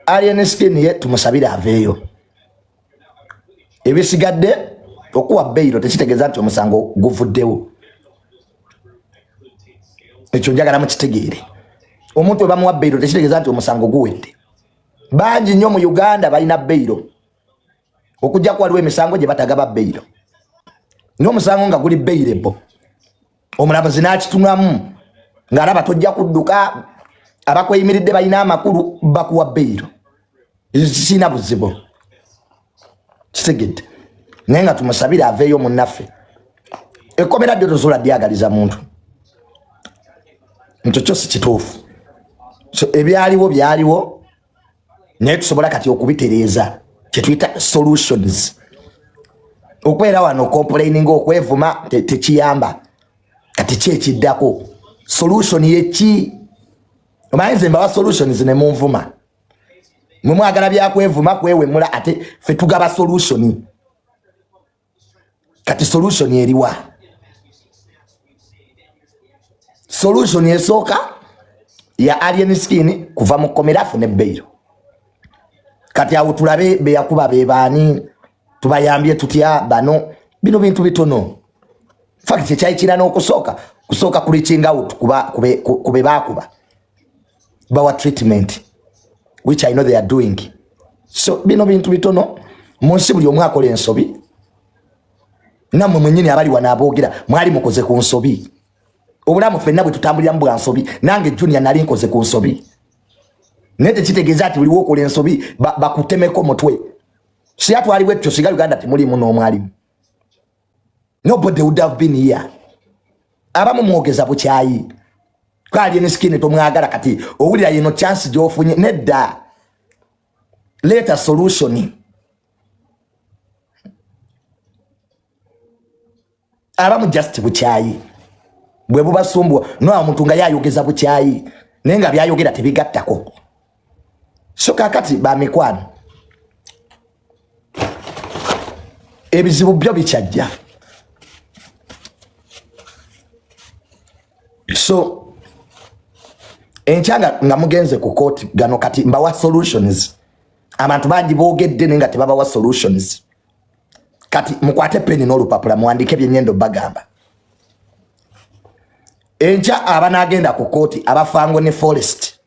Alien Skin ye tumusabira aveyo. Ebisigadde okuwa bail tekitegeeza nti omusango guvuddewo. Ekyo njagala mukitegeere. Omuntu bamuwa bail tekitegeeza nti omusango guwedde. Bangi nnyo mu Uganda balina bail. Okujja ku waliwo emisango gye batagaba bail. N'omusango nga guli bailable. Omulamuzi n'akitunamu ng'alaba tojja kudduka abakweyimiridde balina amakulu bakuwa bail. Sina buzibu. Kitegedde. Naye nga tumusabira aveeyo munnaffe. Ekkomera ddyo tosobola lyagaliza muntu. Ekyo kyo si kituufu. So ebyaliwo byaliwo naye tusobola kati okubitereeza kye tuyita solutions. Okweera wano complaining okwevuma tekiyamba. Kati ki ekiddako? Solution yeki? Omanyi nze mbawa solutions ne munvuma. Mwe mwagala byakwevuma kwewemula ate ffe tugaba solution. Kati solution eriwa? Solution esooka ya Alien Skin kuva mu kkomera afune bail. Kati awo tulabe be yakuba be baani tubayambye tutya bano bino bintu bitono. Fact kyayikira n'okusooka kusooka kulichinga out kube bakuba bawa treatment which I know they are doing. So bino bintu bitono munsi buli omwe akola ensobi. Namwe mwennyini abali wanaabogera mwali mukoze ku nsobi. Obulamu ffenna bwe tutambulira mu bwa nsobi nange Junior nali nkoze ku nsobi. Nete kitegeeza ati buli wokola ensobi bakutemeko mutwe. Si atwaliwe ekyo siga Uganda timulimu n'omwalimu. Nobody would have been here. Abamu mwogeza bukyayi. Alien Skin tomwagala kati owulira yino chance gy'ofunye nedda. Later solution. Abamu just bukyayi. Bwe bubasumbwa no omuntu nga yayogeza bukyayi naye nga byayogera tebigattako. So kakati ba mikwano ebizibu byo bikyajja. So enchanga nga mugenze ku court gano kati mbawa solutions. Abantu bangi boogedde nenga tebabawa solutions. Kati mukwate peni n'olupapula muwandike byennyendo bagamba. Encha abanagenda ku court abafango ne forest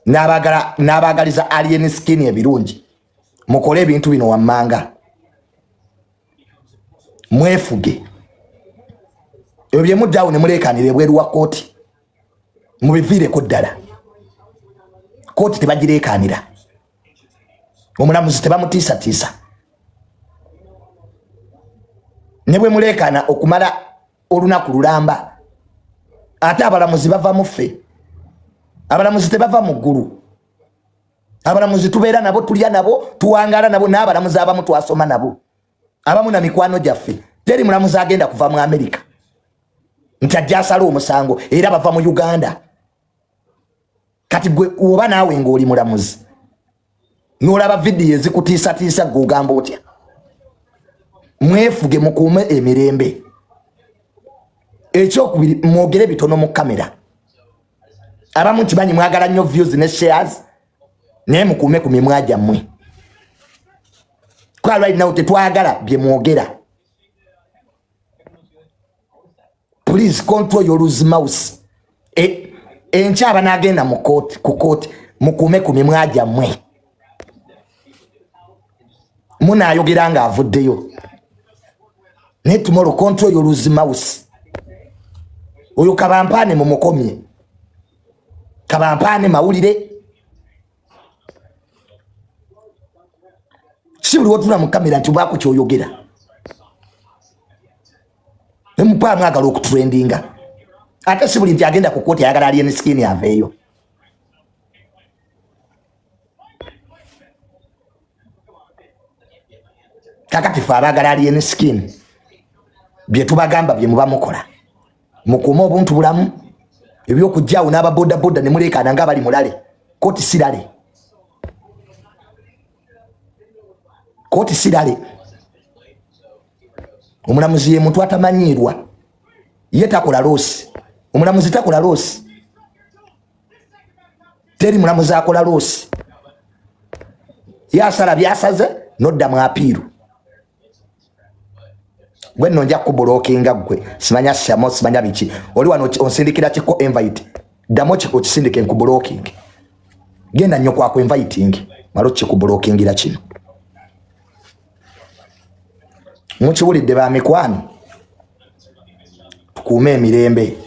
n'abagaliza Alien Skin ebirungi. Mukole ebintu bino wammanga. Mwefuge. Ebyo bye muddawo ne muleekanira ebweru wa court. Mubiviireko ddala. Court tebagireekanira. Omulamuzi tebamutiisatiisa. Ne bwe muleekana okumala olunaku lulamba. Ate abalamuzi bava mu ffe. Abalamuzi tebava mu ggulu. Abalamuzi tubeera nabo tulya nabo tuwangala nabo n'abalamuzi abamu twasoma nabo. Abamu na mikwano gyaffe. Teri mulamuzi agenda kuva mu Amerika nti ajja asala omusango era bava mu Uganda. Kati gwe oba naawe ng'oli mulamuzi n'olaba vidiyo ezikutiisatiisa gugamba otya. Mwefuge mukuume emirembe. Ekyokubiri mwogere bitono mu kamera. Abamu kibanyi mwagala nnyo views ne shares naye mukuume ku mimwa gyammwe. Kwa right now tetwagala bye mwogera. Please control your loose mouth. Encha abanagenda mu court ku court mukuume ku mimwa gyammwe. Munaayogera nga avuddeyo. Ne tomorrow control your loose mouth. Oyo kabampane mumukomye. Kabampane mawulire. Sibuli wotuna mu kamera nti bwako kyoyogera. Nemupaa mwagala okutrendinga. Ate sibuli nti agenda ku kooti ayagala Alien Skin aveeyo. Kakati fe abagala Alien Skin bye tubagamba bye muba mukola. Mukuuma obuntu bulamu ebyokujjaawo n'ababoda boda ne muleekana nga bali mulale. Kooti sirale. Kooti sirale. Omulamuzi ye muntu atamanyiirwa. Ye takola loosi. Omulamuzi takola loosi. Teri mulamuzi akola loosi. yasala byasaze nodda mu apiiru gwe nno nja kubulookinga gwe simanya shamo simanya biki oli wano onsindikira kiko invite damo kiko kisindike nkubulooking genda nnyo kwako inviting malo kikubulookingira kino mukiwulidde ba mikwano tukuume emirembe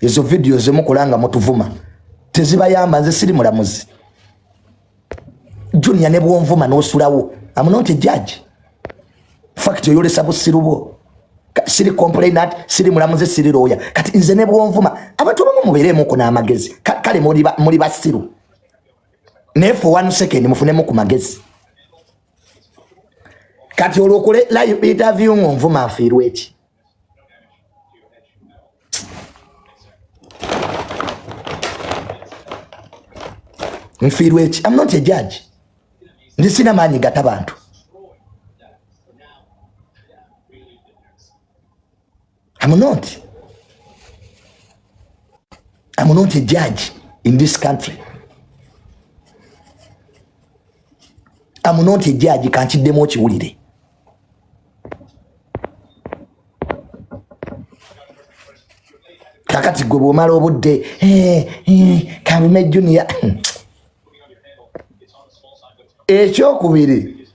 ezo video zemukulanga mutuvuma tezibayamba nze siri mulamuzi Junior ne bwonvuma n'osulawo I'm not a judge fact yoyolesa busirubo siri complainant siri mulamuzi siri lawyer kati nze ne bwonvuma abantu bamu mubeeremu ko n'amagezi kale muri basiru ne for 1 second mufunemu ku magezi kati olokole live interview ngonvuma afiirwe eki nfiirwe eki I'm not a judge ndi sina maanyi gata bantu I'm not a judge in this country. I'm not a judge kankiddemu okiwulire kakati gwe bw'omala obudde Kalume Junior ekyokubiri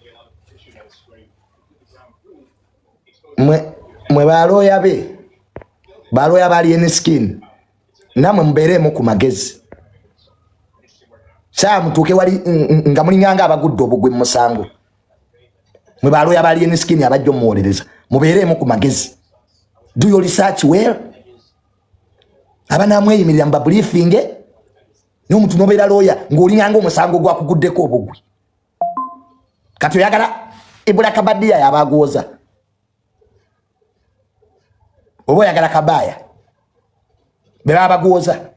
mwe balooya be balooya bali en skin namwe mubeeremu ku magezi saa mutuuke wali nga mulinganga abagudde obugwe mu musango mwe balooya bali en skin abajja omuwolereza mubeeremu ku magezi do your research well abanamweyimirira mu babriefing n'omuntu nobeera looya ng'olinganga omusango gwakuguddeko obugwe kati oyagala Ibula Kabadia yabagoza oba oyagala Kabaya bebabagoza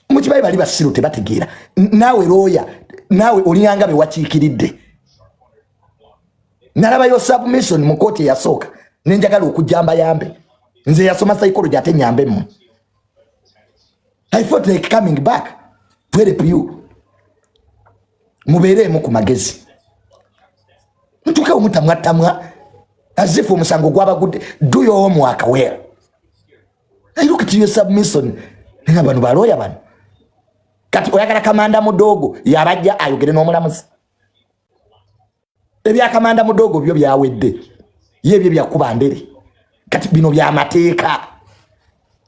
mukibayi bali basiru tebategeera nawe lawyer nawe olinganga bewakiikiridde nalabayo submission mu kooti yasooka nenjagala okujjamba yambe nze yasoma psychology ate nyambemu I felt like coming back to help you mubeeremu ku magezi ntuka omutamwatamwa as if omusango gwabagudde do your homework well I look at your submission nga bano balooya bano kati oyagala Kamanda Mudogo yabajja ayogere n'omulamuzi ebya Kamanda Mudogo byo byawedde yebyo byakuba ndere kati bino bya mateeka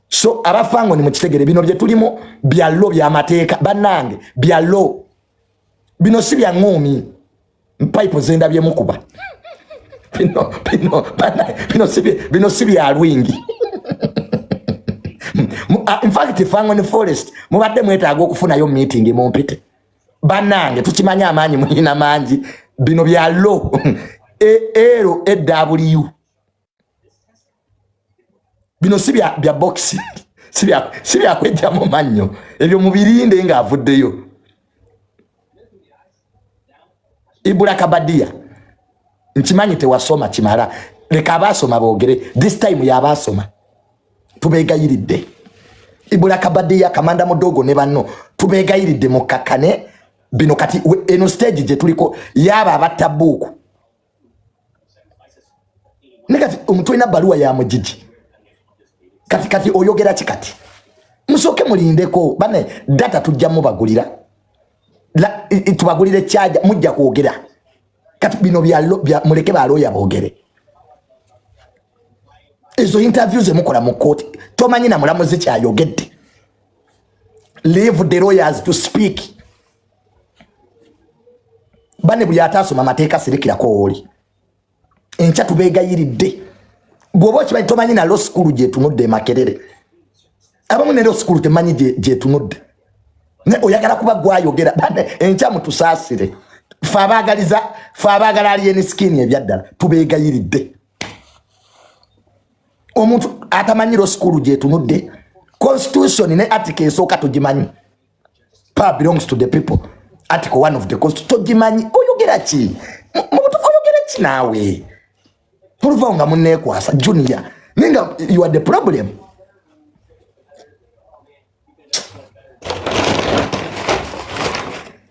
so abafango ni mukitegere bino bye tulimo bya lo bya mateeka banange bya lo bino si bya ngumi pipe zenda bye mukuba bino si bya lwingi in fact fango ni forest mubadde mwetaaga okufunayo meeting mumpite banange tukimanya amaanyi mulina mangi bino bya lo EW bino si bya boxing si bya kwejja mu mannyo ebyo mubirinde nga avuddeyo Ibula Kabadia nkimanyi tewasoma kimala leka abasoma boogere this time yabasoma tubeegayiridde Ibula Kabadia Kamanda Mudogo ne banno tubeegayiridde mukakane bino kati eno stage je tuliko yaba abatabuku nekati omutwina baluwa ya mujiji kati oyogera kikati musoke mulindeko bane data tujja mubagulira tubagulire charge mujja kwogera kati bino bya muleke balooya boogere ezo interviews emukola mu court tomanyi na mulamuzi kyayogedde leave the lawyers to speak bane buli atasoma mateeka sirikirako oli encha tubeegayiridde bwoba okimanyi tomanyi na law school gyetunudde Makerere abamu ne law school temanyi gyetunudde ne oyagala kuba gwayogera bane encha mutusaasire fe abaagala alien skin ebyaddala tubeegayiridde omuntu atamanyi law school gyetunudde constitution ne article esooka tugimanyi power belongs to the people article 1 of the constitution tugimanyi oyogera ki omuntu oyogera ki naawe oluva nga munneekwasa Junior ninga you are the problem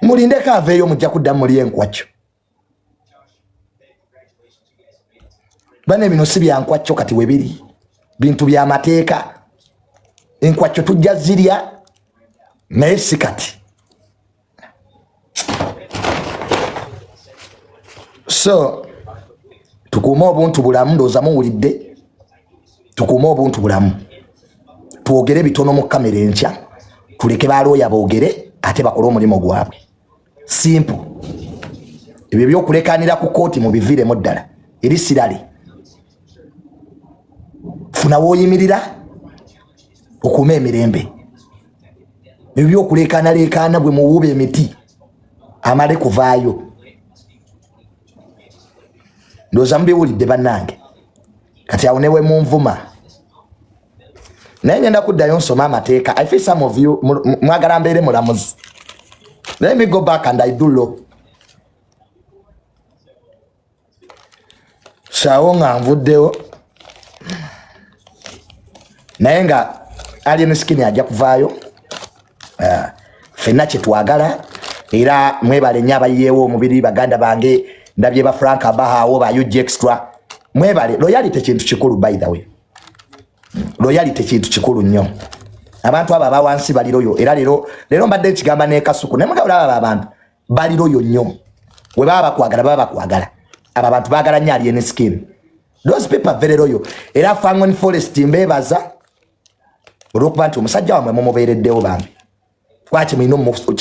mulinde kaveeyo mujja kudda muli enkwacyo bane bino si bya nkwacyo kati webiri bintu bya mateeka enkwacyo tujja zirya naye si kati so tukuuma obuntu bulamu ndowooza muwulidde tukuuma obuntu bulamu twogere bitono mu kamera enkya tuleke balooya boogere ate bakole omulimu gwabwe simple ebyo byokulekanira ku kooti mubiviiremu ddala eri sirale funa wooyimirira okuuma emirembe ebyo byokulekaanaleekaana bwe muwuuba emiti amale kuvaayo ndowooza mubiwulidde bannange kati awo newe munvuma naye ngenda kuddayo nsoma amateeka. I feel some of you mwagala mbeere mulamuzi. Let me go back and I do law. Shawo nga nvuddewo naye nga Alien Skin ajja kuvaayo ffenna kye twagala era mwebale nnyo abayiyeewo omubiri baganda bange ndabye ba Frank Abahaawo ba UG Extra mwebale. Loyalty kintu kikulu by the way. Loyalty kintu kikulu nnyo. Abantu aba bawansi bali loyo era lero mbadde kigamba ne Kasuku ne mugabula aba abantu bali loyo nnyo. We baba bakwagala aba bantu bagala nnyo Alien Skin. Those people are very loyo era Fangon Forest mbebaza olwokuba nti omusajja wamwe mumubeereddewo bambi kwaki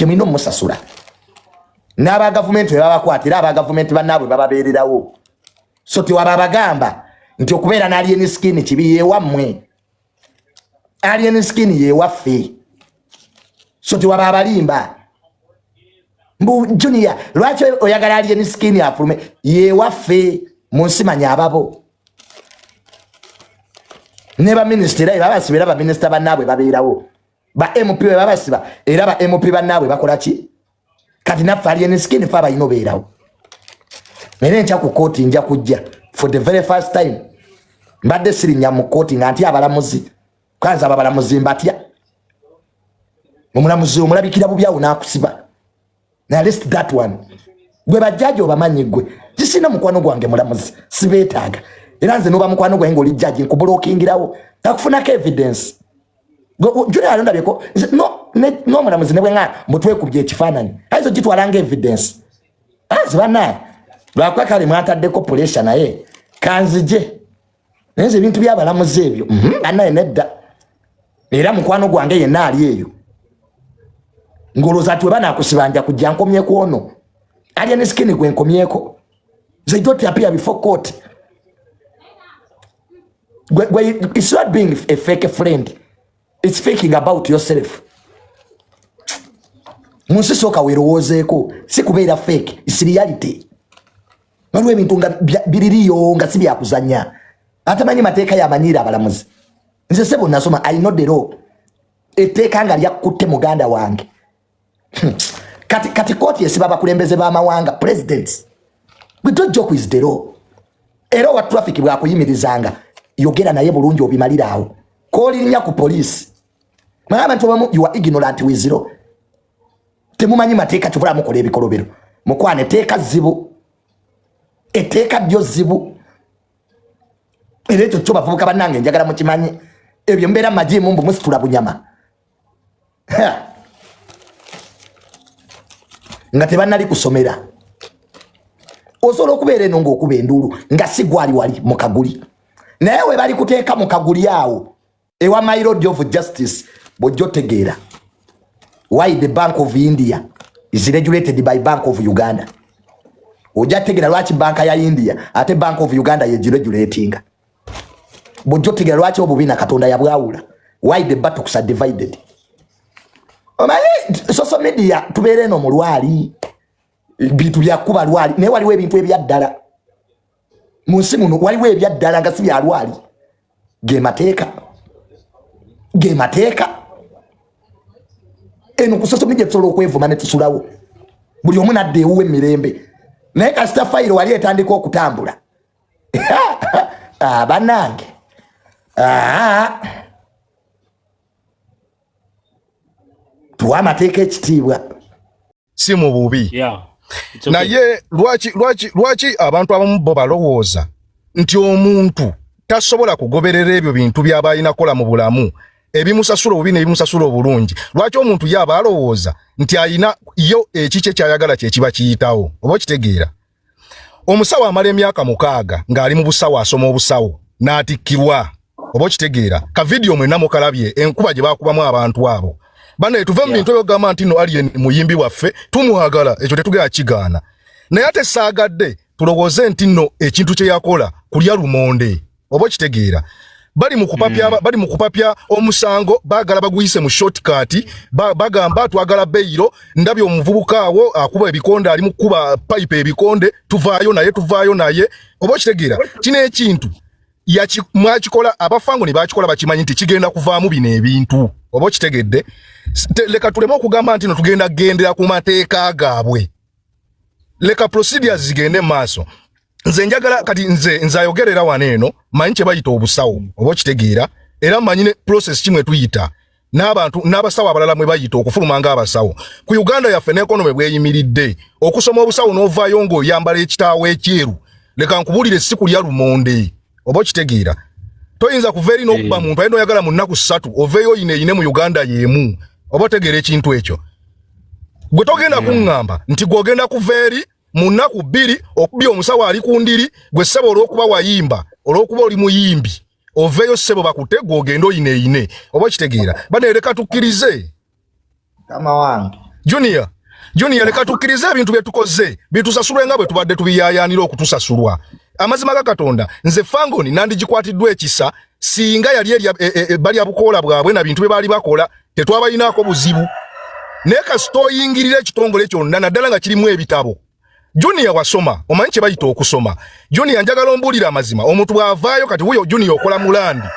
mwino musasula n'aba gavumenti babakwatira aba gavumenti bannaabwe bababeererawo. So tiwaba bagamba nti okubeera na Alien Skin kibi yewammwe. Alien Skin yewaffe. So tiwaba abalimba mbu Junior lwaki oyagala Alien Skin afulume yewaffe munsimanya ababo ne ba minister era babasibira ba minister bannaabwe babeerawo ba MP we babasiba era ba MP bannaabwe bakola ki kati naffe Alien Skin fa bayino beerawo. Nene ncha ku court nja kujja for the very first time mbadde sirinya mu court nga nti abalamuzi kwanza abalamuzi mbatya omulamuzi omulabikira bubyawo nakusiba na list that one gwe bajaji obamanyi gwe tisina mukwano gwange mulamuzi sibeetaaga era nze noba mukwano gwange oli jaji nkublokingirawo takufunako evidence Junior alondabyeko no mulamuzi ne bwenga mutwekubye ekifaananyi aizo gitwalanga evidence azibanaye lwakwa kale mwataddeko pressure naye kanzije neze ebintu by'abalamuzi ebyo anaye nedda era mukwano gwange yenna ali eyo ngoloza twe bana kusibanja kujja nkomyeko ono Alien Skin gwe nkomyeko they don't appear before court. It's not being a fake friend, it's faking about yourself. Munsi soka werowozeeko si kubeera fake, it's reality. Waliwo ebintu nga biririyo nga si byakuzanya atamanyi mateeka yamanyira abalamuzi. Nze sebo nasoma I know the law. Etteeka nga lyakutte muganda wange kati kooti esiba abakulembeze b'amawanga presidents. We don't joke with the law. Era wa traffic bwakuyimirizanga yogera naye bulungi obimalira awo koolinya ku police abantu bamu you are ignorant with zero. Temumanyi mateeka kyobula mukola ebikolobero mukwane teeka zibu etteeka ddyo zibu era ekyo kyo bavubuka bannange njagala mukimanyi ebyo mbeera majimu mbu musitula bunyama nga tebannali kusomera osobola okubeera eno ng'okuba enduulu nga si gwali wali mu kaguli naye we bali kuteeka mu kaguli awo ewa my Lord of Justice bw'ojja otegeera why the Bank of India is regulated by Bank of Uganda. Ojja tegeera lwaki banka ya India ate Bank of Uganda yegiregulatinga. Bw'ojja otegeera lwaki obubiina Katonda yabwawula. Why the buttocks are divided. Omanyi social media tubeere eno mu lwali bintu byakuba lwali naye waliwo ebintu ebyaddala mu nsi muno waliwo ebyaddala nga si bya lwali ge mateeka eno ku social media tusobola okwevuma ne tusulawo buli omu nadda ewuwe emirembe naye kasita fayiro wali etandika okutambula bannange tuwa amateeka ekitiibwa si mu bubi. Yeah. Okay. Naye lwaki abantu abamu bo balowooza nti omuntu tasobola kugoberera ebyo bintu by'abalina kola mu bulamu ebimusasula obubi n'ebimusasula obulungi. Lwaki omuntu yaba alowooza nti ayina yo ekikye kyayagala kye kiba kiyitawo. Oba kitegeera omusawo amala emyaka 6 ng'ali mu busawo asoma obusawo n'atikkirwa. Oba kitegeera ka video mwe namukalabye enkuba gye bakubamu abantu abo. Bana tuve mu bintu byogamba nti no alien muyimbi waffe tumuhagala ekyo tetugera kigaana. Naye ate saagadde tulowooze nti no ekintu kye yakola kulya lumonde. Oba kitegeera bali mu kupapya omusango bagala baguyise mu shortcut bagamba twagala Beiro ndabye omuvubuka awo akuba ebikonde ali mu kuba pipe ebikonde tuvaayo naye. Oba kitegeera kino ekintu mwakikola abafango ne bakikola bakimanyi nti kigenda kuvaamu bino ebintu. Oba kitegedde leka tulema okugamba nti no tugenda gendera ku mateeka gaabwe. Leka procedures zigende maaso. Nze njagala kati nze ayogerera waneeno manyi kye bayita obusawo. Oba kitegeera era manyine process kimwe tuyita n'abantu n'abasawo abalala mwe bayita okufuluma ng'abasawo. Ku Uganda yaffe n'ekonomi bweyimiridde okusoma obusawo n'ovaayo ng'oyambala ekitaawo ekyeru leka nkubulire si kulya lumonde. Oba kitegeera toyinza kuveeri n'okuba muntu ayina oyagala mu nnaku 3 oveeyo yine mu Uganda yemu. Oba tegeera ekintu ekyo gwe togenda kuŋŋamba nti gw'ogenda kuveeri mu nnaku 2 okubya omusawo ali ku ndiri gwe ssebo olw'okuba wayimba olw'okuba oli muyimbi oveeyo ssebo bakute gw'ogenda oyine. Oba kitegeera bane leka tukkirize kama wange Junior leka tukkirize ebintu bye tukoze bitusasulwe nga bwe tubadde tubiyaayaanira okutusasulwa. Amazima ga Katonda nze fangoni nandigikwatiddwa ekisa singa yali bali abukoola bwabwe na bintu bye bali bakola tetwabayinaako buzibu. Naye kasita oyingirira ekitongole kyonna naddala nga kirimu ebitabo. Junior wasoma omanyi kye bayita okusoma. Junior njagala ombuulira amazima omuntu bw'avaayo kati wuyo Junior okola mulandi.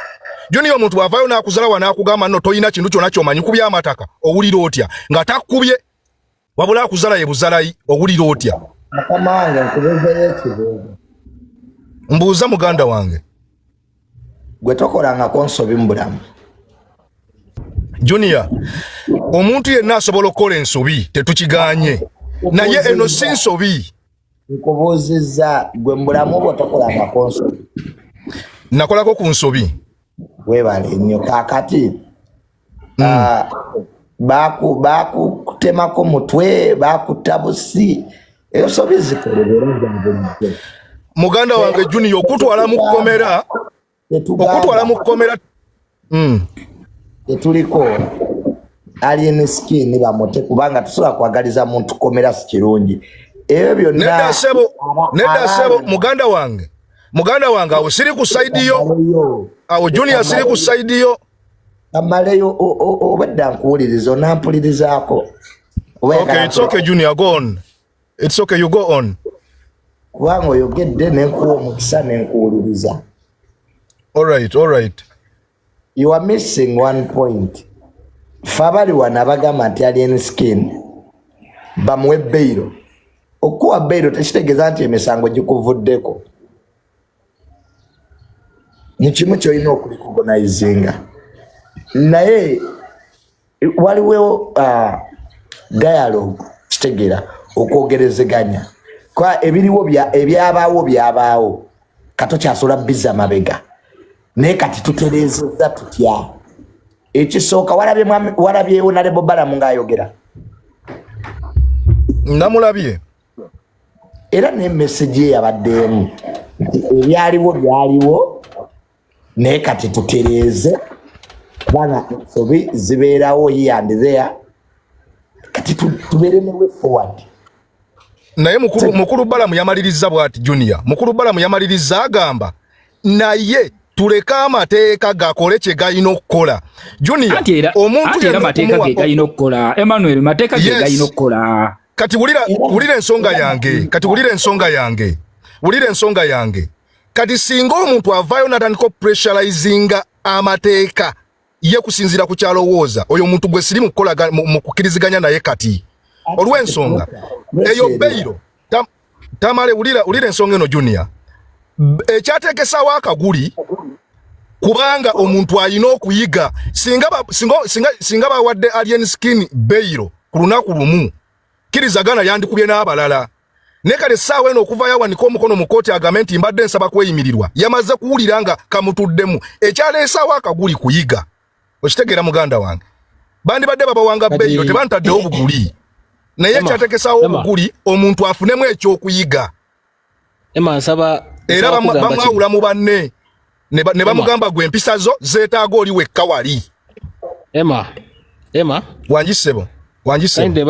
Junior omuntu bw'avaayo n'akuzala n'akugamba nno toyina kintu kyonna ky'omanyi kubya amataka owulira otya nga takkubye wabula akuzala ye buzalayi owulira otya. Mukama wange nkubuuzeeyo ekibuuzo. Mbuuza muganda wange. Gwe tokolangako nsobi mu bulamu. Junior omuntu yenna asobola okukola ensobi tetukiganye naye eno si nsobi. Nkubuuzizza gwe mu bulamu bwo tokolangako nsobi. Nakolako ku nsobi. Weebale nnyo kaakati baakutemako mutwe baakutta busi eyo sobi zikolebera zange. Muganda wange Junior okutwala mu kkomera tetuliko alien skin bamote kubanga tusobola kwagaliza muntu komera si kirungi. Ebyo byonna nedda sebo muganda wange awo siri ku side yo awo Junior siri ku side yo amaleyo obadda nkuwuliriza onampulirizaako. Okay, it's okay Junior, go on. It's okay, you go on. Kubanga oyogedde nenkuwa omukisa nenkuwuliriza. All right. You are missing one point. Fabali wanabagamba nti alien skin bamuwe Beiro. Okuwa Beiro tekitegeeza nti emisango gikuvuddeko. Nikimu kyolina okulikugonaizinga. Naye waliwo dialogue kitegeera okwogerezeganya. Kwa ebiriwo ebyabaawo kato kyasola bizza mabega. Naye kati tutereezezza tutya. Ekisooka walabye Honorable Balamu ng'ayogera. Namulabye. Era ne message ye yabaddeemu. Byaliwo naye kati tutereeze bana sobi zibeerawo here and there. Kati tubeere ne way forward. Naye mukulu Balamu yamaliriza bw'ati Junior. Mukulu Balamu yamaliriza agamba naye tuleka amateeka gakole kye galina okukola. Junior omuntu era mateeka ge galina okukola. Emmanuel mateeka ge galina okukola. Kati wulira ensonga yange. Kati singa omuntu avaayo natandika pressurizinga amateeka ye kusinzira ku kyalowooza oyo omuntu gwe siri mu kukiriziganya naye kati. Olw'ensonga eyo Beiro tamale wulira ensonga eno Junior. Ekyateekesaawo akaguli kubanga omuntu alina okuyiga singa bawadde alien skin Beiro ku lunaku lumu kirizagana yandikubye n'abalala nekale saawa eno okuva yawanika omukono mu kooti agamenti mbadde nsaba kweyimirirwa yamaze kuwulira nga kamutuddemu ekyaleesaawo akaguli kuyiga okitegeera muganda wange bandibadde babawanga Bailo tebantaddewo obuguli naye kyatekesaawo obuguli omuntu afunemu ekyokuyiga nsaba era bamwawula mu banne ne bamugamba gwe empisa zo zeetaaga oli wekka wali wanjisebo Sande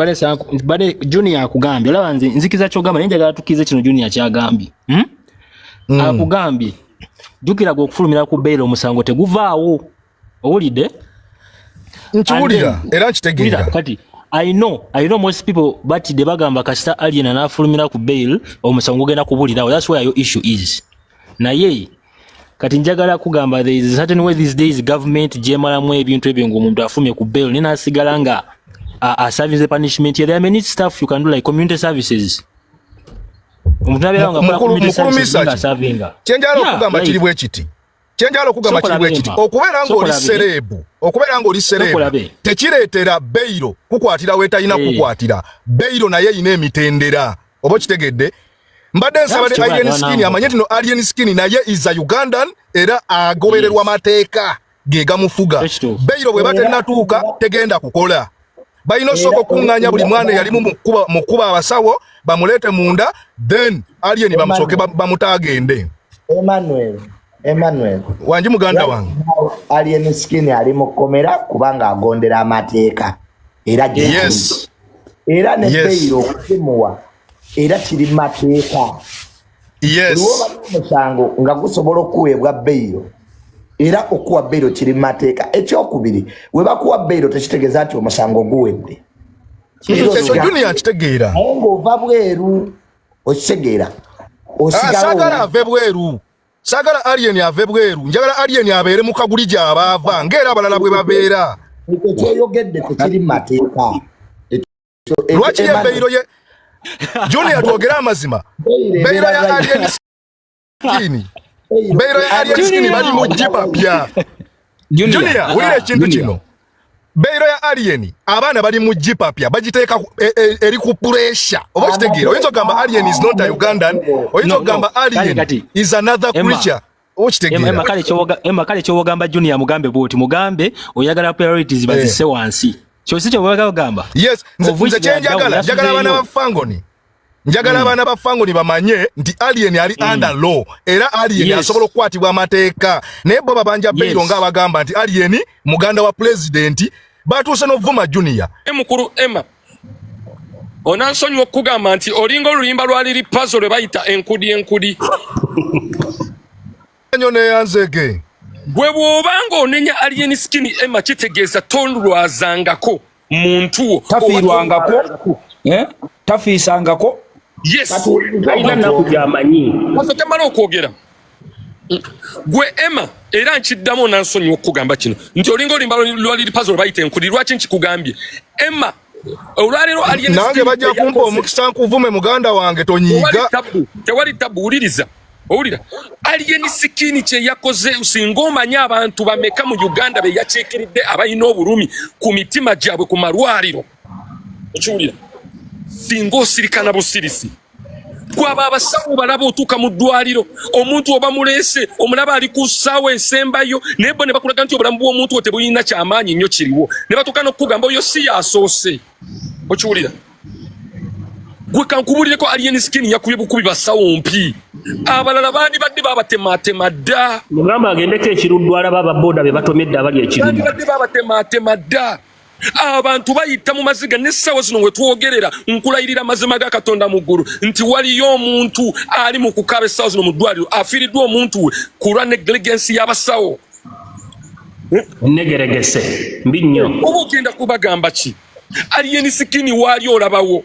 bale Junior akugambye olaba nzikiza kyogamba njagala tukize kino Junior kyagambye akugambye jukira gwe okufulumira ku Bailo omusango teguvaawo owulidde nkiwulira era nkitegeera kati I know most people but they bagamba kasita alien anafulumira ku Bailo omusango genda kubulirawo that's where your issue is naye kati njagala kugamba there is a certain way these days government jemalamu ebintu ebyo ng'omuntu afumye ku Bailo nina asigala nga a service punishment here. There are many stuff you can do like community services. Chenjalo kugamba kiri bwe kiti. Chenjalo kugamba kiri bwe kiti. Okubeera ngo oli serebu. Tekireetera Bailo kukwatira weta ina kukwatira. Bailo naye ine emitendera. Obo kitegedde. Mbadde nsaba ne Alien Skin amanye tino Alien Skin naye is a Ugandan era agobererwa mateeka gega mufuga. Bailo bwe batenatuuka tegenda kukola. Baino soko kunganya buli mwana yali mu kuba abasawo bamulete munda then alien bamusoke bamutagende Emmanuel wanji muganda wange Alien Skin ali mukomera kubanga agondera amateeka era yes era ne Bailo kusimuwa era kiri mateeka yes musango nga gusobola okuweebwa Bailo era okuwa Bailo kiri mateeka ekyokubiri we bakuwa Bailo tekitegeeza nti omusango guwedde ekyo Junior kitegeera ngo ova bweru okitegeera sagala ave bweru sagala alien ave bweru njagala alien abeere mu kaguli gy'abaava ng'era abalala bwe babeera ekyo kyoyogedde tekiri mateeka lwaki ye Bailo ye Junior twogera amazima Bailo ya alien Skin Bailo ya Alien Skin bali mu jipapya Junior ulire ekintu kino Bailo ya Alien abaana bali mu jipapya bagiteeka eri ku pressure oba kitegeera oyinza gamba Alien is not a Ugandan oyinza gamba Alien is another creature oba kitegeera kale kyowogamba Junior mugambe bwoti mugambe oyagala priorities bazise wansi kyose kyowogamba yes nze kyenjagala njagala abaana ba Fangoni njagala abaana ba Fangoni bamanye nti alien ali under law era alien asobola okukwatibwa amateeka naye bo babanja Bailo nga abagamba nti alien muganda wa president batuuse n'ovuma Junior mukuru Emma onansonyiwa okugamba nti olinga oluyimba lwaliri puzzle lwe bayita enkudi enyo neyanzege gwe bw'obanga onenya Alien Skin Emma kitegeeza tolwazangako muntu wo tafiirwangako tafiisangako yes aina nakujamanyi tamala okwogera gwe Emma era nkiddamu nansonyiwa okugamba kino nti olinga olimba lwaliri puzzle bayita enkudi lwaki nkikugambye Emma olwaliro Alien Skin nange bajja kumpa omukisa nkuvume muganda wange tonyiiga tewali tabu wuliriza owulira Alien Skin kye yakoze singa omanya abantu bameka mu Uganda be yakiikiridde abalina obulumi ku mitima gyabwe ku malwaliro okiwulira singa osirikana busirisi kwaba abasawo balaba otuuka mu ddwaliro omuntu oba muleese omulaba ali ku ssaawa esembayo naye bo ne bakulaga nti obulamu bw'omuntu wo tebulina kyamaanyi nnyo kiriwo ne batuuka n'okukugamba oyo si yasoose okiwulira gwe kankubulireko Alien Skin yakubye bukubi basawo mpi abalala bandi badde babatematema dda mugamba agendeko ekiruddwala baba boda be batomedde abali ekiruddu badde babatematema dda abantu bayita mu maziga n'essawa zino we twogerera nkulayirira mazima ga Katonda mu ggulu nti waliyo omuntu ali mu kukaba essawa zino mu ddwaliro afiiriddwa omuntu we kulwa negligence y'abasawo negeregese mbi nnyo oba ogenda kubagamba ki Alien Skin waali olabawo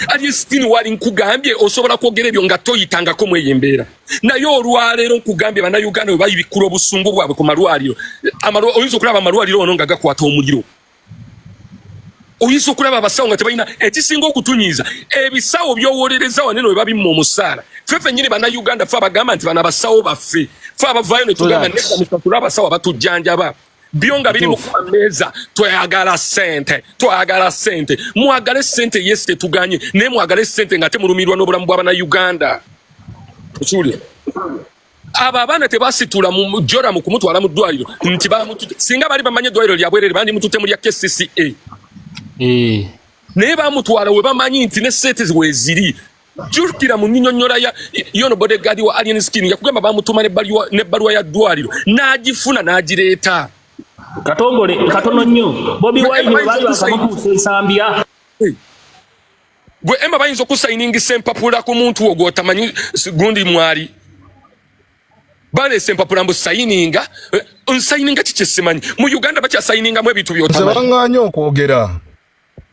Alien Skin wali nkugambye osobola kwogera ebyo nga toyitangako mweyembeera naye olwaleero nkugambye bannayuganda bwe bayibikula obusungu bwabwe ku malwaliro oyinza okulaba amalwaliro ono nga gakwata omuliro oyinza okulaba abasawo nga tebalina ekisinga okutunyiiza ebisawo byowolereza wanene we babimma omusaala ffe ffennyini bannayuganda ffe abagamba nti bano abasawo baffe ffe abavaayo ne tugamba nedda musasula abasawo abatujjanjaba byonga biri mu kumeza twagala sente mwagale sente yeste tuganye ne mwagale sente ngate mulumirwa n'obulamu bw'abana Uganda ochuli aba bana tebasitula mu jora mu kumutwala mu ddwaliro nti singa bali bamanye ddwaliro lya bwerere bandi mutute mu lya KCCA ne bamutwala we bamanyi nti ne sente weziri jurkira mu nnyonnyola ya yono bodyguard wa Alien Skin yakugamba bamutuma ne balwa ya ddwaliro n'agifuna n'agireeta katongole katono nnyo Bobi Wine bali bakamusambya gwe emba bayinza okusayininga sempapula ku muntu ogwo tamanyi gundi mwali bale sempapula mbu sayininga unsayininga kikyesimanyi mu Uganda bakya sayininga mu ebintu byotamanyi zabanganya okwogera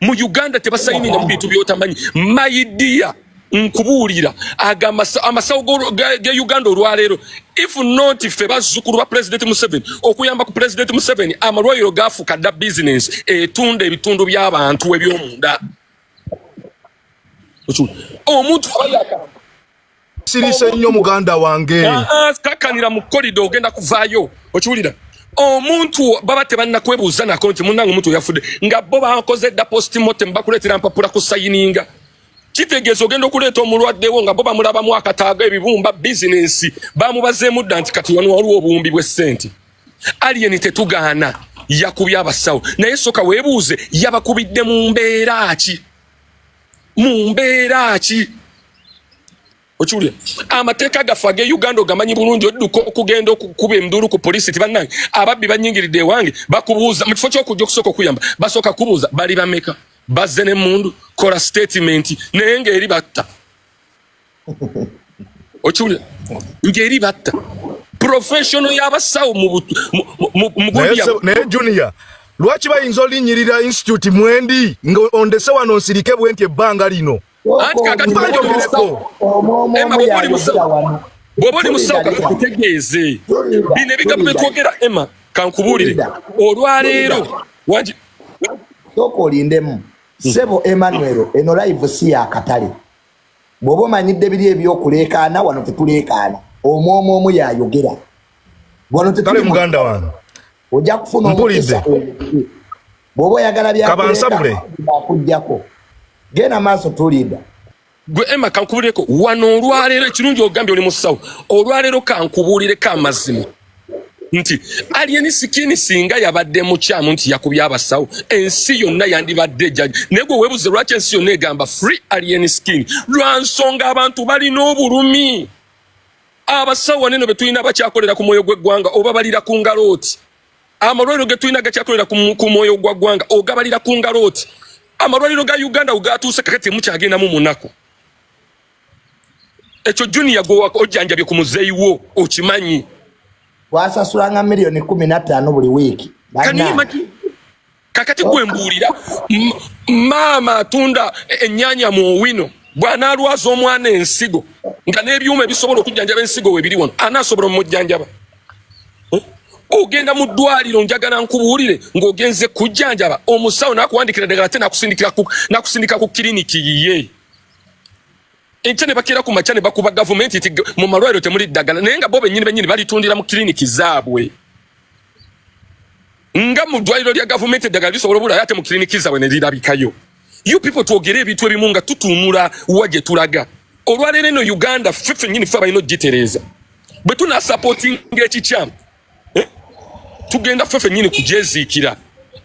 mu Uganda tebasayininga mu bintu byotamanyi mayidia nkubulira agamba amasawo ga Uganda olwaleero if not fe bazukulu ba President Museveni okuyamba ku President Museveni amalwaliro gafuka da business etunda ebitundu by'abantu ebyomunda omuntu ayaka sirise nnyo muganda wange kakanira mu corridor ogenda kuvaayo okiwulira omuntu baba tebanna kwebuuza nako nti munnange omuntu yafudde nga bo bakoze da postmortem bakuleetera mpapula ku sayininga kitegeeza ogenda okuleeta omulwaddewo nga bo bamulabamu akataaga ebibumba business bamubazeemu dda nti kati wano waliwo obuwumbi bw'essente Alien tetugaana yakubye abasawo naye soka weebuuze yabakubidde mu mbeera ki okiwulira amateeka gaffe age Uganda ogamanyi bulungi odduka okugenda okukuba emduulu ku polisi tibannange ababbi banyingiridde ewange bakubuuza mu kifo ky'okujja okusooka okuyamba basooka kubuuza bali bameka bazze n'emmundu kola statement naye ng'eri batta okiwulira ng'eri batta professional y'abasawo mu naye Junior lwaki bayinza olinyirira institute mwendi nga ondese wano nsirike bwenti ebbanga lino anti kakati banjogereko Emma bwoba oli musawo kakutegeeze bino ebigambo bye twogera Emma kankubuulire olwaleero wangi sooka olindemu sebo Emmanuel eno live si yakatale bw'oba omanyidde biri ebyokuleekaana wano tetuleekaana omu yayogera wano tetule muganda wange ojja kufuna omukisa bw'oba oyagala byakujjako genda maaso tulinda gwe Emma kankubuulireko wano olwaleero ekirungi ogambye oli musawo olwaleero kankubuulireko amazima nti Alien Skin singa yabadde mukyamu nti yakubye abasawo ensi yonna yandibadde ejjaji naye gwe weebuze lwaki ensi yonna egamba free Alien Skin lwa nsonga abantu balina obulumi abasawo neno be tulina bakyakolera ku mwoyo gw'eggwanga oba balira ku ngalooti amalwaliro ge tulina gakyakolera ku mwoyo gw'eggwanga ogabalira ku ngalooti amalwaliro ga Uganda ugatuuse kakati mukyagendamu munaku ekyo Junior gwe ojjanjabye ku muzeeyi wo okimanyi wasasulanga $15,000 buli wiiki kakati gwembuulira maama atunda ennyanya mu owino bw'anaalwaza omwana ensigo nga n'ebyuma ebisobola okujjanjaba ensigo webiri wano anaasobola omujjanjaba ogenda mu ddwaliro njagala nkubuulire ng'ogenze kujjanjaba omusawo nakuwandikira ddagala ate nakusindika ku kiriniki yiye enkya ne bakira ku makya ne bakuba gavumenti nti mu malwaliro temuli ddagala naye nga bo bennyini balitundira mu kiriniki zaabwe nga mu ddwaliro lya gavumenti eddagala lisobola obulayo ate mu kiriniki zaabwe ne lirabikayo you people twogere ebintu ebimu nga tutuunula wa gye tulaga olwaleero eno Uganda ffe nnyini ffe abalina ogitereeza bwe tunasapootinga ekikyamu tugenda ffe nnyini kugyeziikira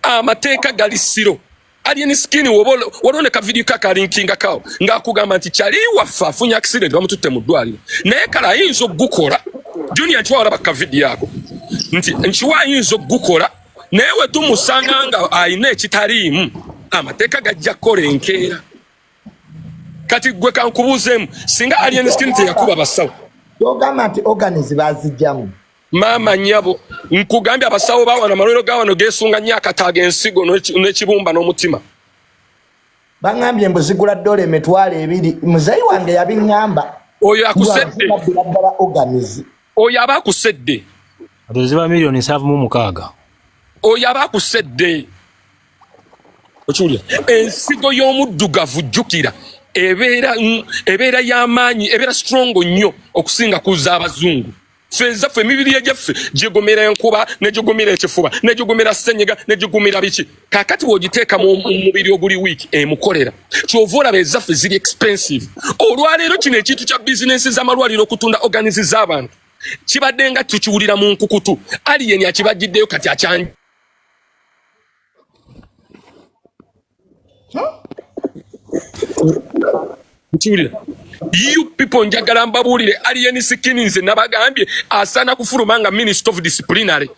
amateeka gali siro Alien Skin walone ka video kakalinkinga kao ngakugamba nti kyali waffe afunye accident bamututte mu ddwaliro naye kala ayinza okugukola Junior nti walaba ka video yako nti nchiwa ayinza okugukola naye we tumusanga nga ayina ekitaliimu amateeka gajja kukola enkeera kati gwe kankubuuzeemu singa Alien Skin teyakuba basawo togamba nti organize bazijjamu mama nyabo nkugambye abasawo bawana amalwaliro gawano geesunga nnyo akataaga ensigo n'ekibumba n'omutima bangambye mbu zigula $2,000 muzeeyi wange yabiŋŋamba oyo akusedde oyo aba akusedde ziba $7,600,000 oyo aba akusedde okiwulira ensigo y'omuddugavu jjukira ebeera y'amaanyi ebeera strongo nnyo okusinga kuza abazungu feza fe mibiri ejeffe jigomera enkuba ne jigomera ekifuba ne jigomera senyega ne jigomera biki kakati wogiteeka mu mubiri oguli week mukolera kyovula bezaffe ziri expensive olwaleero kino ekintu kya business z'amalwaliro okutunda organize z'abantu kibadde nga tukiwulira mu nkukutu Alien akibajjiddeyo kati akyanja You people njagala mbabulire Alien Skin nze nabagambye asana kufuluma nga Minister of Disciplinary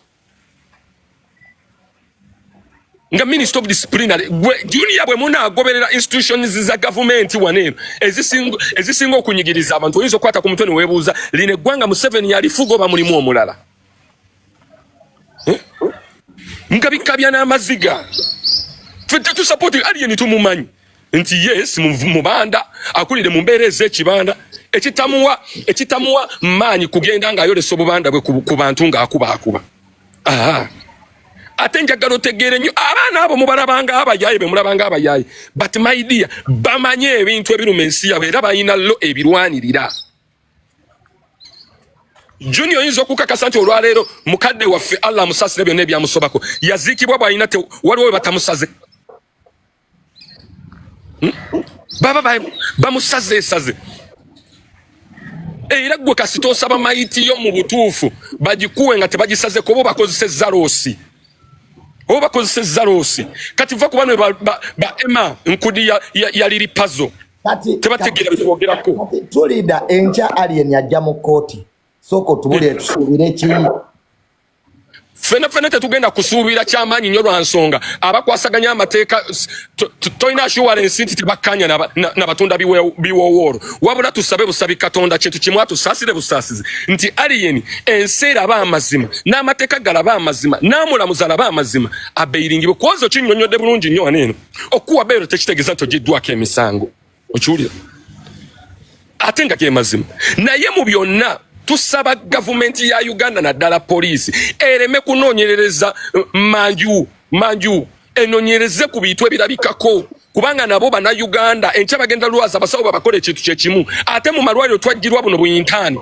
junior bwe muna agoberera institutions za government waneno ezisinga okunyigiriza abantu oyinza okwata ku mutwe ne weebuuza line eggwanga Museveni yalifuga oba mulimu omulala nga bikabya n'amaziga ffe tetusupport Alien tumumanyi nti yes mubanda akulire mu mbeera ez'ekibanda ekitamuwa maanyi kugenda ng'ayolesa obubanda bwe ku bantu ng'akuba ate njagala otegeere nnyo abaana abo mubalabanga abayaayi be mulabanga abayaayi but my dear bamanye ebintu ebiruma ensi yabwe era balina lo ebirwanirira Junior oyinza okukakasa nti olwaleero mukadde waffe Allah amusaasire byonna ebyamusobako yaziikibwa bw'alina waliwo we batamusaze baba bamusaze era gwe kasita osaba mayiti yo mu butuufu bagikuwe nga tebagisaze kuba bakozesezza loosi kati va ku bano ba Emma Nkudi yaliri puzzle tebategeera byetuwogerako tulida enkya Alien yajja mu kooti soko tubulire tusuubire ekiyi fena tetugenda kusuubira kyamaanyi nnyo lwa nsonga abakwasaganya amateeka toyina assurance nti tebakkanya n'abatunda biwoowoolo wabula tusabe busabi Katonda kintu kimu atusaasire busaasizi nti Alien enseera aba amazima n'amateeka galaba amazima n'amulamuzi alaba amazima abeiringibwe kwozo kinnyonnyodde bulungi nnyo waneeno okuwa beero tekitegeeza nti ogiddwako emisango okiwulira ate nga ge mazima naye mu byonna tusaba government ya Uganda naddala poliisi ereme kunoonyerereza manju enoonyereze ku bintu ebirabikako kubanga nabo bana Uganda enkya bagenda lwaza abasawo babakola ekintu kyekimu ate mu malwaliro twajjirwa buno buyintaani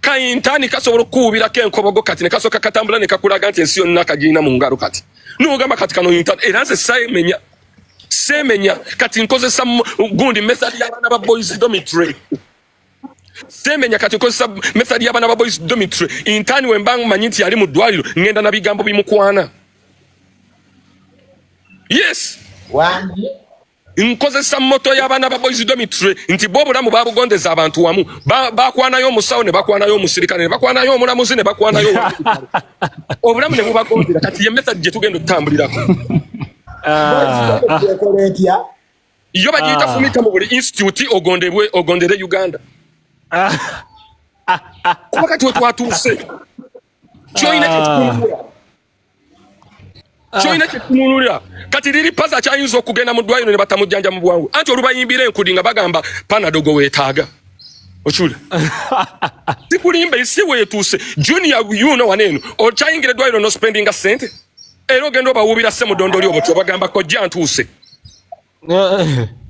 kayintaani kasobola okukuubirako enkobogo kati ne kasooka katambula ne kakulaga nti ensi yonna kagirina mu ngalo kati n'ogamba kati kano yintaani era nze seemenya kati nkozesa gundi method y'abaana ba boys dormitory semenya kati nkozesa method y'abaana ba boys dormitory intaani wemba manyi nti yali mu ddwaliro ngenda na bigambo bimukwana yes nkozesa moto y'abaana ba boys dormitory nti bo obulamu babugondeza abantu wamu bakwanayo omusawo ne bakwanayo omusirikale ne bakwanayo omulamuzi ne bakwanayo obulamu ne bubagondera kati ye method gye tugenda okutambulirako yo bagiyita fumita mu buli institute ogondere Uganda kuba kati we twatuuse kyoyina kyetunulira kati liri paza kyayinza okugenda mu ddwaliro ne batamujjanja mu bwangu anti olubayimbira enkudi nga bagamba Panadol weetaaga okyula sikulimba isi weetuuse Junior yuno waneeno okyayingira eddwaliro no spendinga sente era ogenda obawuubira Ssemudondoli obwo tyobagamba kojja ntuuse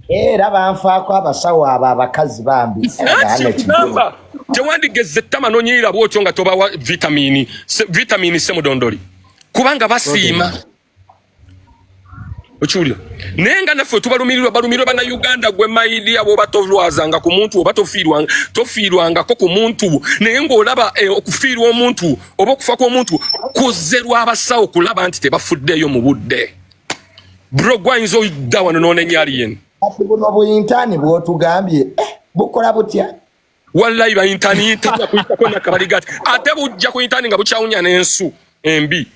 era banfaako abasawo abo abakazi bambi tewandigeze ettama nonyirira bwotyo nga tobawa vitamini Ssemudondoli kubanga basiima okiwulira naye nga naffe tubalumirirwa bana Uganda gwe maidi abo batovlwazanga ku muntu oba tofiirwangako ku muntu naye ng'olaba okufiirwa omuntu oba okufa kw'omuntu kuzerwa abasawo kulaba nti tebafuddeeyo mu budde bro gwayinza oyidda wano noonenya Alien ati buno buyintaani bwotugambye bukola butya wallahi bayintaani tajja kuyitako nakabaligati ate bujja ku yintaani nga bukyawunya n'ensu embi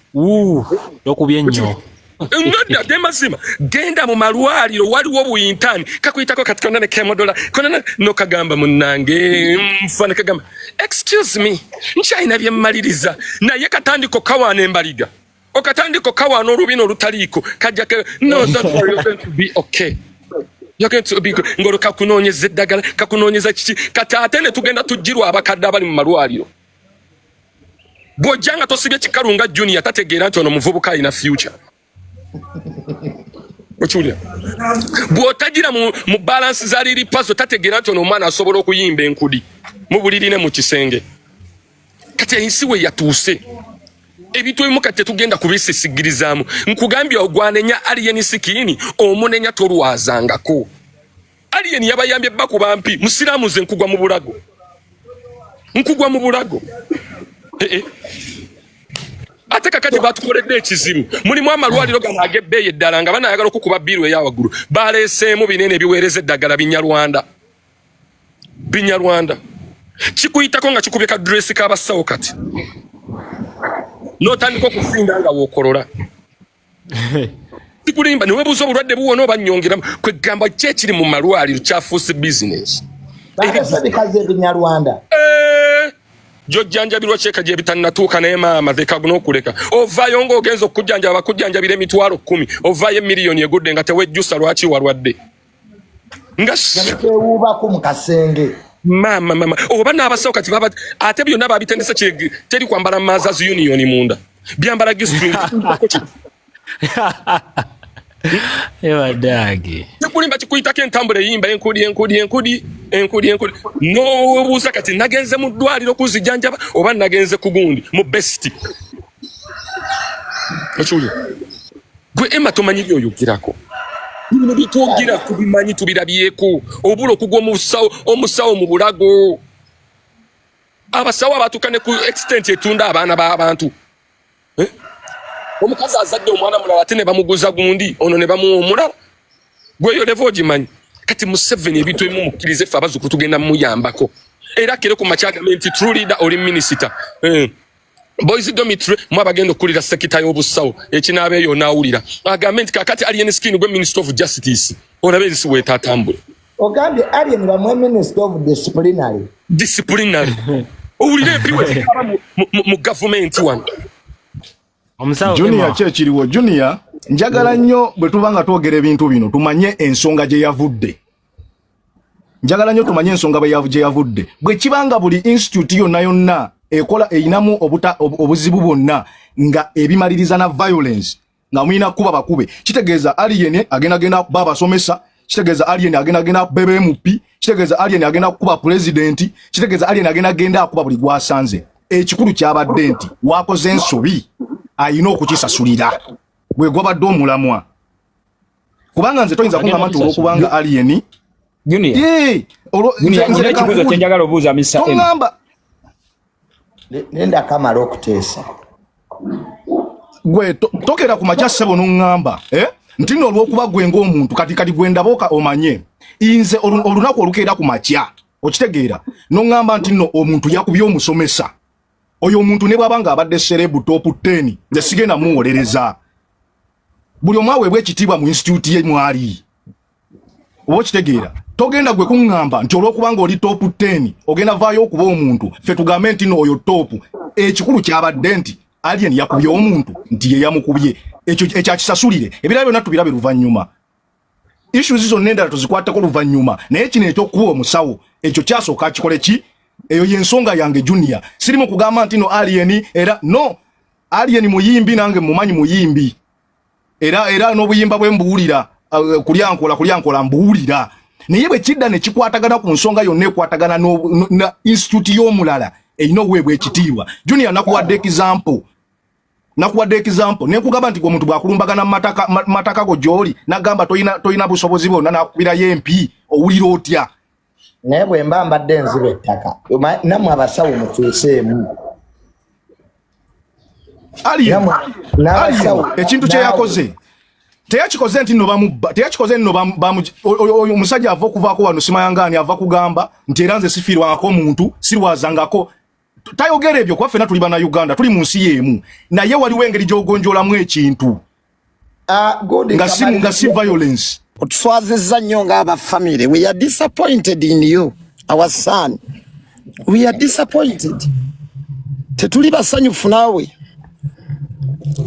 okubye ennyo Ngodda demazima genda mu malwaliro waliwo buyintaani kakuyitako kati konna ne kemodola konna no kagamba munnange mfana kagamba excuse me nkyayina bye mmaliriza naye katandiko kawaana embaliga okatandiko kawaana olubina olutaliiko kajja no don't worry you're going to be okay you're going to be good ngolo kakunoonyeza eddagala kakunoonyeza kiki kati ate ne tugenda tujjirwa abakadde abali mu malwaliro bw'ojjanga tosibye kikalunga Junior tategeera nti ono muvubuka alina future okiwulira bw'otagira mu balance za liri pazo tategeera nti ono omwana asobola okuyimba enkudi mu buliri ne mu kisenge kati ensi we yatuuse ebintu ebimu kati tetugenda kubisisigirizamu nkugambye ogwanenya Alien Skin omunenya tolwazangako Alien yabayambye bakuba mpi musiramu ze nkugwa mu bulago ate kakati batukoledde ekizibu mulimu amalwaliro gano agebbeeyi eddala nga banayagala okukuba bbiru eyawagulu baleeseemu binene ebiweereza eddagala binyarwanda kikuyitako nga kikubye ka dresi k'abasawo kati n'otandika okufinda nga wookolola tikulimba ne weebuuza obulwadde buwona oba nnyongeramu kwegamba ki ekiri mu malwaliro kyafuuse bizinesi bikaze ebinyarwanda jojjanjabirwa kyeka gye bitannatuuka naye maama thekaguna okuleka ovaayo ng'ogenza okujjanjaba bakujjanjabira emitwalo 10 ovaayo emiliyoni egudde nga tewejjusa lwaki walwadde nga tewuubako mu kasenge mama oba n'abasawo kati baba ate byonna babitendesa teri kwambala Mothers Union munda byambala gistring dagi tekulimba kikuyitako entambula eyimba enkudi nobuuza kati nagenze mu ddwaliro kuzijjanjaba oba nagenze ku gundi mu best ekyuli gwe Emma tomanyi byoyogirako bino bitwogira tubimanyi tubirabyeko obula okugwa omusawo mu bulago abasawo abatukane ku extent etunda abaana b'abantu omukazi azadde omwana mulala ate ne bamuguza gundi ono ne bamuwa omulala gweyo levo ogimanyi kati Museveni ebintu ebimu mukkirize ffe abazuku tugenda muyambako era kere ku makyagamente true leader oli minister Boys Dormitory mwabagenda okulira sekita y'obusawo ekinaaba eyo naawulira agambe nti kakati Alien Skin gwe Minister of Justice olabe ezi weetatambule ogambye Alien bamwe Minister of Disciplinary owulire empiwe mu government wano Junior kyekiriwo Junior njagala nnyo bwe tubanga twogera ebintu bino tumanye ensonga gye yavudde njagala nnyo tumanye ensonga gye yavudde bwe kibanga buli institute yonna ekola einamu obuzibu bwonna nga ebimaliriza na violence nga mwina kuba bakube kitegeeza Alien agenda baba somesa kitegeeza Alien agenda bebe MP kitegeeza Alien agenda kuba president kitegeeza Alien agenda kuba buli gwasanze ekikulu kyabadde nti wakoze ensobi ayina okukisasulira bwe gwabadde omulamwa kubanga nze toyinza kungamba nti olwokubanga Alien ekibuuzo kyenjagala obuuza Mr. M nenda kamala okuteesa gwe tokera ku makya ssebo n'oŋŋamba nti nno olw'okuba gwe ng'omuntu kati gwe ndaboka omanye inze olunaku olukeera ku makya okitegeera n'oŋŋamba nti nno omuntu yakubye omusomesa oyo omuntu ne bw'aba ng'abadde serebu top 10 nze sigenda muwolereza buli omu aweebwa ekitiibwa mu institute ye mwali oba okitegeera togenda gwe kuŋŋamba nti olw'okuba ng'oli top 10 ogenda vaayo okuba omuntu ffe tugambe nti nno oyo top ekikulu kyabadde nti Alien yakubye omuntu nti ye yamukubye ekyo ekyakisasulire ebirala byonna tubirabe luvannyuma issues zonna endala tuzikwatako luvannyuma naye kino ekyokuba omusawo ekyo kyasooka kikole ki eyo yensonga yange Junior sirimu kugamba nti no Alien era no Alien muyimbi nange mumanyi muyimbi era n'obuyimba bwe mbuwulira kulyankola mbuwulira naye bwe kidda ne kikwatagana ku nsonga yonna ekwatagana na institute y'omulala eyina oweebwa ekitiibwa Junior nakuwadde example nekugamba nti omuntu bwakulumbagana mataka go gyoli nagamba toyina busobozi bwonna nakubirayo MP owulira otya naye bwe mba mbadde nziba ettaka namwe abasawo mutuuseemu Alien ekintu kyeyakoze teyakikoze nti no omusajja ava okuvaako wano simayangani ava kugamba nti era nze sifiirwako omuntu sirwazangako tayogera ebyo kuba ffenna tuli bana Uganda tuli mu nsi y'emu naye waliwo engeri gy'ogonjoolamu ekintu nga si violence otuswazizza nnyo ng'aba family we are disappointed in you our son we are disappointed tetuli basanyufu naawe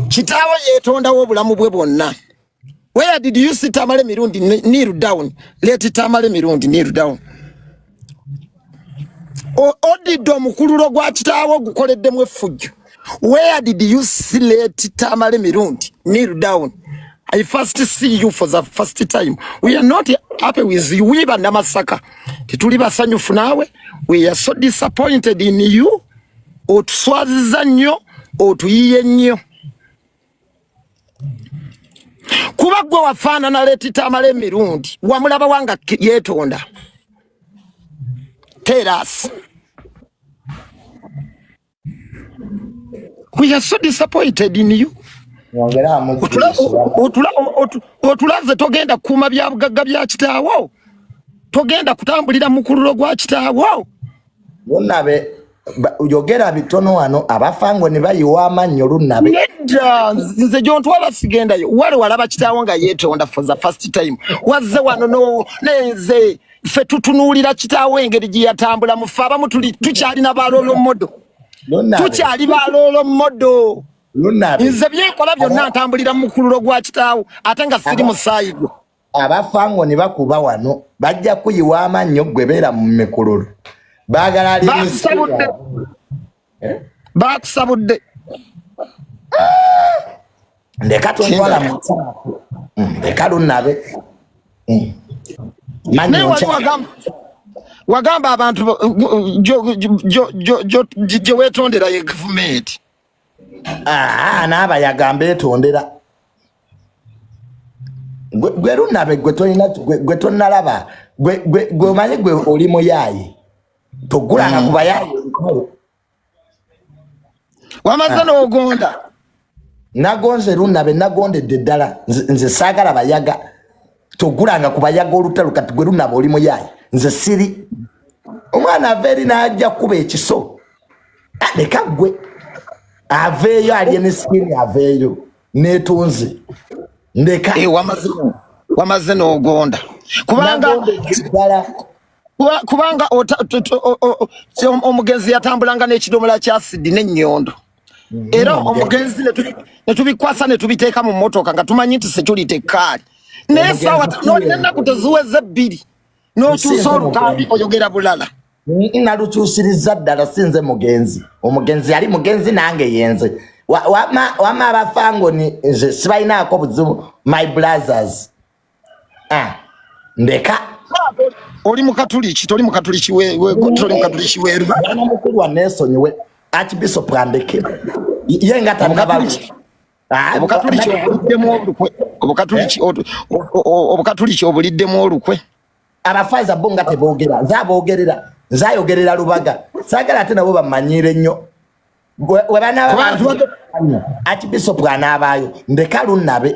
kitaawe yeetondawo obulamu bwe bwonna where did you sit amale mirundi kneel down let tamale mirundi kneel down odidde omukululo gwa kitaawo gukoleddemu effujjo where did you see let tamale mirundi kneel down I first see you for the first time we are not happy with you we bana masaka tetuli basanyufu naawe we are so disappointed in you otuswaziza nnyo otuyiye nnyo kuba gwe wafaanana Leti Tamale emirundi wamulaba wanga yeetonda. Tell us. We are so disappointed in you. Otulaze togenda kuma bya bugagga bya kitaawo. Togenda kutambulira mukululo gwa kitaawo. Lunabe yogera bitono wano abafango ne bayiwa amannyo Lunabe. Nedda nze gyontwala sigendayo. Wale walaba kitaawo nga yeetonda for the first time. Wazze wano no nenze ffe tutunuulira kitaawo engeri gye yatambula mu ffe abamu tukyalina baloolo modo. Tukyali baloolo modo. Nze byenkola byonna ntambulira mu mukululo gwa kitaawo ate nga siri musaayigo. Abafango ne bakuba wano bajja kuyiwa amannyo gwe beera mu mikululo. Baagala ali bakusabudde. Ndeka tontwala mu ndeka Lunabe. Wagamba abantu gye weetondera ye gavumenti. Naaba yagamba etondera. Gwe Lunabe gwe tonnalaba. Gwe omanyi gwe oli muyaayi. Togulanga ku bayaayi. Wamaze n'ogonda. Nagonze Lunabe nagondedde ddala. Nze saagala bayaga. Togulanga ku bayaga olutalo kati gwe Lunabe oli muyaayi. Nze siri. Omwana aveeri n'ajja kuba ekiso. Leka gwe. Aveeyo Alien Skin aveeyo. Neetonze. Ndeka. Wamaze n'ogonda. Kubanga omugenzi yatambulanga n'ekidomola kya asidi n'ennyondo. Era omugenzi ne tubikwasa ne tubiteeka mu mmotoka nga tumanyi nti security kaali. Naye saawa n'olina ennaku teziweze 2 n'otuusa olutambi oyogera bulala. Nalukyusiriza ddala sinze mugenzi. Omugenzi yali mugenzi nange yenze. Wama abafango nze sibalinaako buzibu. My brothers. Ndeka. Oli mukatuliki, toli mukatuliki toli mukatuliki weeru. Bana mukulu wa Nelson we Archbishop Andeke. Yenga tamukatuliki. Obukatuliki obuliddemu olukwe. Obukatuliki obuliddemu olukwe. Abafaza bonga teboogera. Nzaboogerera. Nzayogerera Lubaga. Saagala ate nabo bamanyire nnyo. We bana Archbishop anaabayo. Ndeka Lunabe.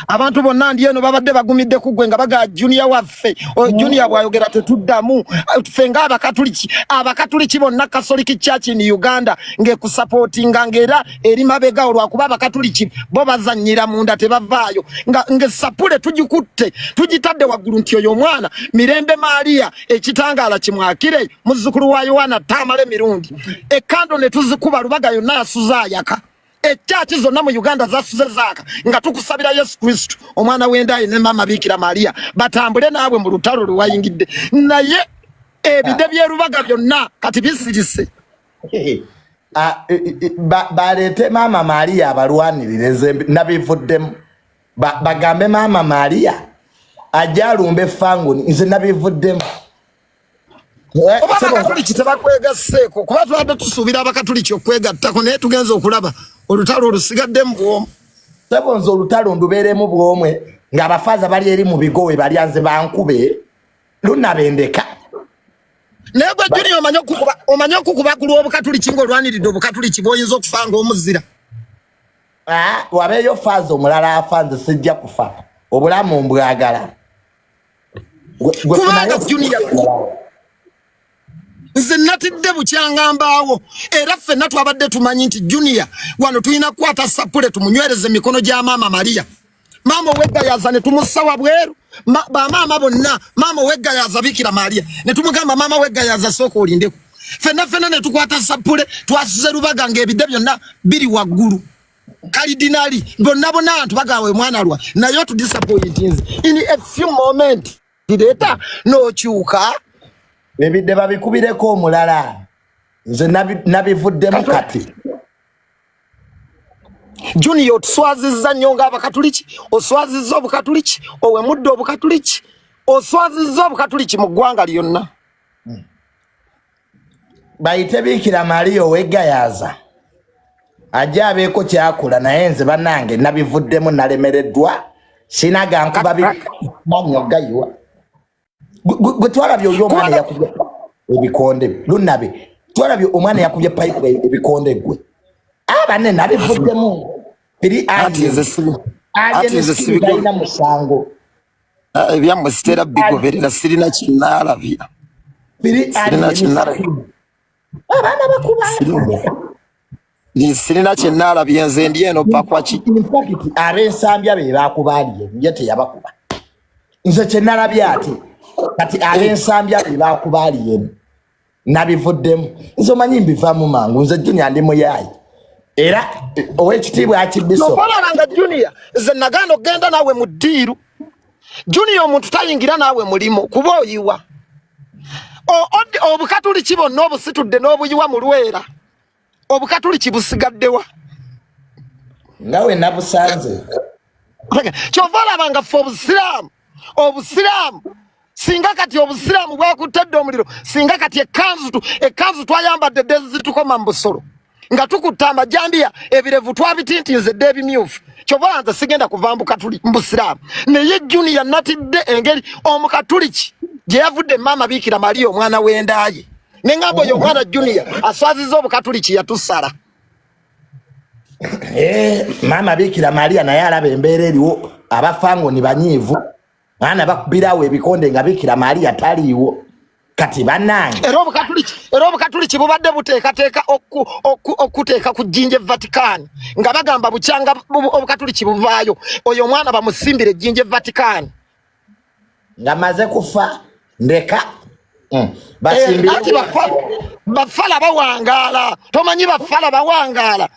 Abantu bonna ndi eno babadde bagumidde ku gwe nga baga junior waffe. Junior bwayogera tetuddamu. Ffe nga abakatuliki bonna Catholic Church in Uganda ng'ekusupportinga ng'era eri mabega olwakuba abakatuliki bo bazannyira munda tebavaayo. Ng'essapule tugikutte tugitadde waggulu nti oyo omwana Mirembe Maria ekitangaala kimwakire muzzukulu wa Yohana Tamale emirundi. Ekkando ne tuzikuba Lubaga yonna yasuza ayaka. Echachi zonna mu Uganda zasuze zaaka nga tukusabira Yesu Kristo omwana w'endayi ne mama Bikira Maria batambule naabwe mu lutalo luwayingidde naye ebide bye Lubaga byonna kati bisirise. Baleete mama Maria abalwanirire nze nabivuddemu. Bagambe mama Maria ajja alumbe effanguni nze nabivuddemu. Abakatuliki tebakwegasseeko kuba tubadde tusuubira abakatuliki okwegattako naye tugenza okulaba olutalo olusigaddemu bw'omu. Sebonza olutalo ndubeeremu bw'omwe ng'abafaza bali eri mu bigowe balyanze bankube Lunabe ndeka. Naye gwe Junior omanyi okukuba ku lw'obukatuliki ng'olwaniridde obukatuliki bw'oyinza okufa ng'omuzira. Wabeeyo faaza omulala afa nze sijja kufa. Obulamu mbwagala. Kubanga Junior nze natidde bukyangambaawo era ffenna twabadde tumanyi nti Junior wano tulina kukwata sapule tumunywereze mikono gya mama Maria. Mama oweggayaza ne tumusawa bweru. Bamaama bonna mama oweggayaza Bikira Maria ne tumugamba mama oweggayaza sooka olindeku. Ffenna ne tukwata sapule twasuze Lubaga ng'ebidde byonna biri waggulu. Kalidinali bonna abantu bagawe mwana lwa naye tudisappointinze in a few moments direeta n'okyuka. Ebidde babikubireko omulala. Nze nabivuddemu kati. Junior otuswazizza nnyo ng'abakatuliki. Oswazizza obukatuliki. Owemudde obukatuliki. Oswazizza obukatuliki mu ggwanga lyonna. bayite Bikira Maria owegayaza ajja abeeko kyakula naye nze bannange nabivuddemu nalemereddwa sinaga nkuba bimanyo gayiwa gwe twalabye oyo omwana yakubye ebikonde lunabe twalabye omwana yakubye pipe ebikonde gwe abane nabivuddemu biri alina musango ebyammwe sitera bigoberera sirina kinaalabya biri abana bakuba sirina kinaalabya nze ndi eno pakwaki ab'ensambya be bakubaaliye ye teyabakuba nze kyenalabya ati kati ab'ensambya be bakubaaliye nabivuddemu nze omanyi mbivaamu mangu nze Junior ndi muyaayi era ow'ekitiibwa akibiso nobalanga Junior nze naganda okgenda naawe mu ddiiru Junior omuntu tayingira naawe mulimo kuba oyiwa obukatuliki bonna obusitudde n'obuyiwa mu Lwera obukatuliki busigaddewa nawe nabusanze kyova olabanga ffe obusiraamu singa kati obusiraamu bwakutadde omuliro singa kati ekkanzu twayambadde dezitukoma mu busolo nga tukutta amajambiya ebirevu twabitintinzedde ebimyufu kyova olanze sigenda kuva mu busiraamu naye Junior natidde engeri omukatuliki gye yavudde Maama Bikira Maria omwana w'endaaye neŋŋamba oyo omwana Junior aswaziza obukatuliki yatusala Maama Bikira Maria naye alaba embeera eriwo abafango ni banyiivu baana bakubirawo ebikonde nga Bikira Maria taliiwo kati bannange era obukatuliki bubadde buteekateeka okuteeka ku jjinja Vatican nga bagamba bukyanga obukatuliki buvaayo oyo omwana bamusimbire ejjinja Vatican nga maze kufa ndeka ati bafala bawangaala tomanyi bafala bawangaala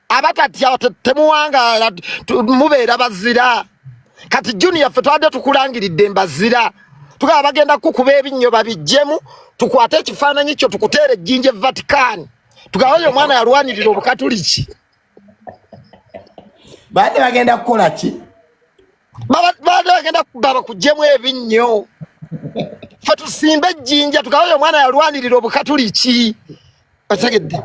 abatatya temuwangaala mubeera bazira kati Junior ffe twadde tukulangiridde mbazira tugaba bagenda kukuba ebinnyo babijjemu tukwate ekifaananyi kyo tukuteera ejjinja Vatican tugaba oyo omwana yalwanirira obukatuliki baadde bagenda kukola ki baadde bagenda bakuggyemu ebinnyo ffe tusimbe ejjinja tugaba oyo omwana yalwanirira obukatuliki otegedde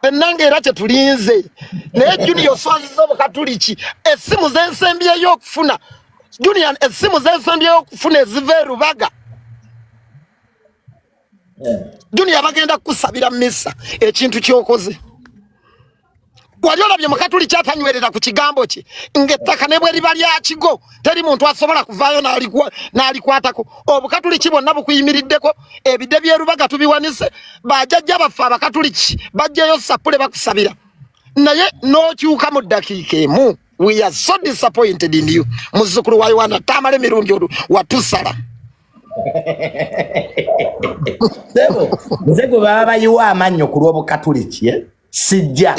ennanga era tetulinze naye Junior oswaziza obukatuliki essimu z'ensembyeyo okufuna Junior essimu z'ensembyeyo okufuna eziva e Rubaga Junior bagenda kukusabira misa ekintu kyokoze wali olabye mukatuliki atanywerera ku kigambo kye ng'ettaka ne bwe liba lya kigo teri muntu asobola kuvaayo n'alikwatako obukatuliki bwonna bukuyimiriddeko ebidde by'e Rubaga tubiwanise bajjajja baffe abakatuliki bajjayo sapule bakusabira naye n'okyuka mu ddakiika emu we are so disappointed in you muzzukulu wa Yohana tamale mirundi watusala nze gwe baba bayiwa amannyo ku lw'obukatuliki sijja